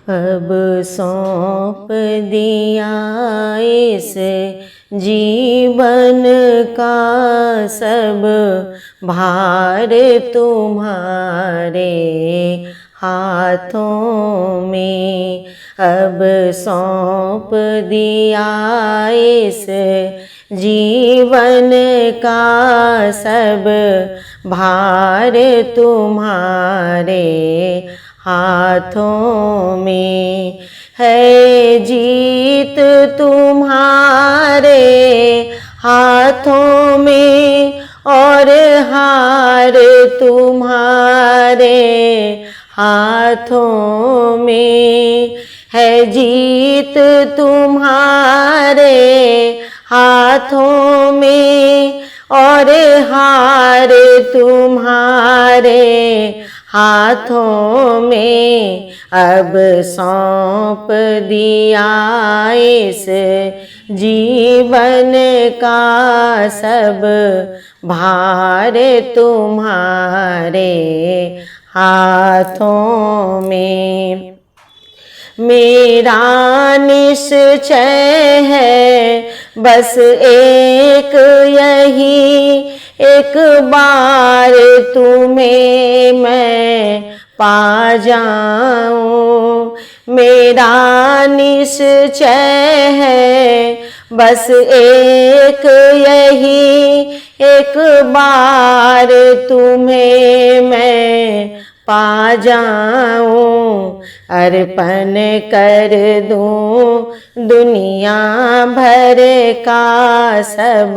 अब सौंप दिया इस जीवन का सब भार तुम्हारे हाथों में। अब सौंप दिया इस जीवन का सब भार तुम्हारे हाथों में। है जीत तुम्हारे हाथों में और हार तुम्हारे हाथों में। है जीत तुम्हारे हाथों में और हार तुम्हारे हाथों में। अब सौंप दिया इस जीवन का सब भार तुम्हारे हाथों में। मेरा निश्चय है बस एक यही, एक बार तुम्हें मैं पा जाऊं। मेरा निश्चय है बस एक यही, एक बार तुम्हें मैं पा जाऊं। अर्पण कर दूं दुनिया भर का सब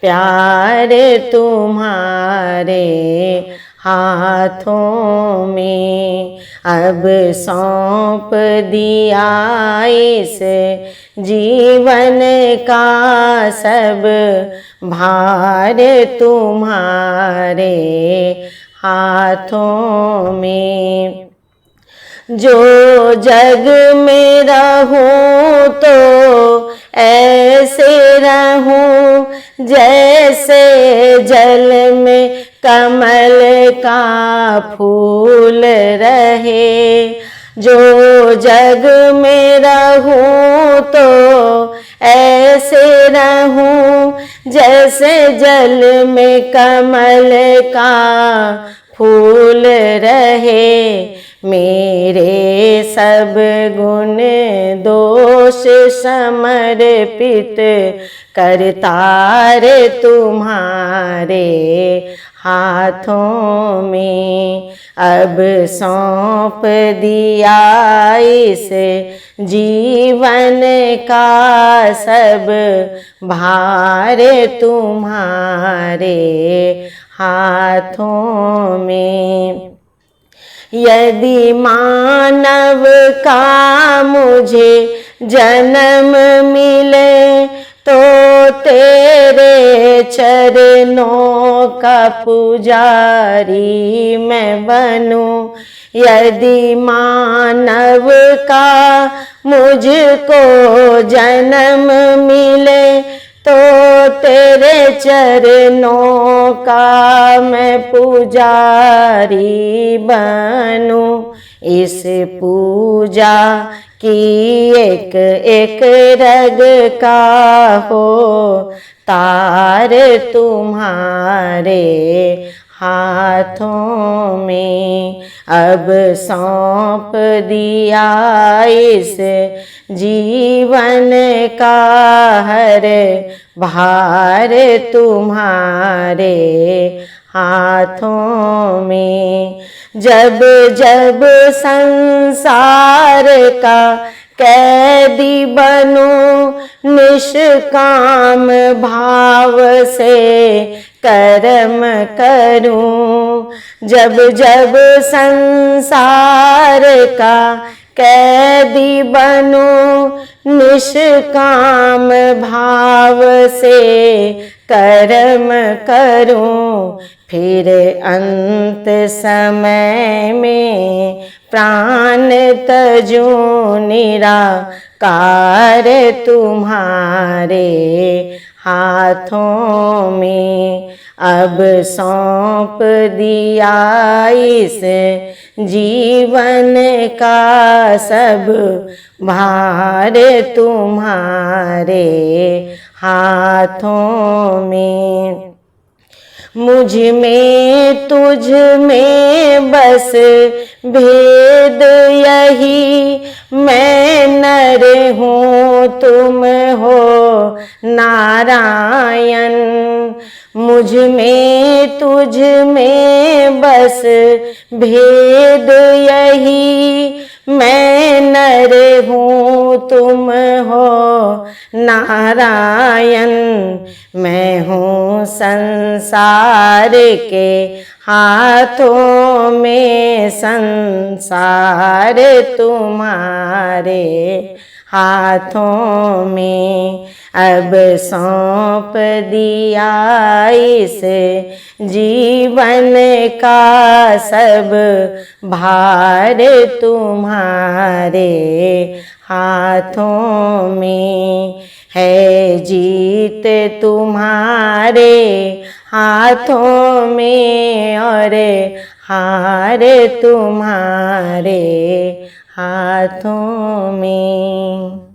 प्यार तुम्हारे हाथों में। अब सौंप दिया इस जीवन का सब भार तुम्हारे हाथों में। जो जग में रहूं तो ऐसे रहूं जैसे जल में कमल का फूल रहे। जो जग में रहूं तो ऐसे रहूं जैसे जल में कमल का फूल रहे। मेरे सब गुण दोष समर्पित करतार तुम्हारे हाथों में। अब सौंप दिया इस जीवन का सब भार तुम्हारे हाथों में। यदि मानव का मुझे जन्म मिले तो तेरे चरणों का पुजारी मैं बनूं। यदि मानव का मुझको जन्म मिले तो तेरे चरणों का मैं पुजारी बनूं। इस पूजा की एक एक रग का हो तार तुम्हारे हाथों में। अब सौंप दिया इस जीवन का हर भार तुम्हारे हाथों में। जब जब संसार का कैदी बनूं निष्काम भाव से कर्म करूं। जब जब संसार का कैदी बनूं निष्काम भाव से कर्म करूं। फिर अंत समय में प्राण तजूं निराकार तुम्हारे हाथों में। अब सौंप दिया इस जीवन का सब भार तुम्हारे हाथों में। मुझ में तुझ में बस भेद यही, मैं नर हूँ तुम हो नारायण। मुझ में तुझ में बस भेद यही, मैं नर हूँ तुम हो नारायण। मैं हूँ संसार के हाथों में, संसार तुम्हारे हाथों में। अब सौंप दिया इस जीवन का सब भार तुम्हारे हाथों में। है जीत तुम्हारे हाथों में और हार तुम्हारे हाथों में।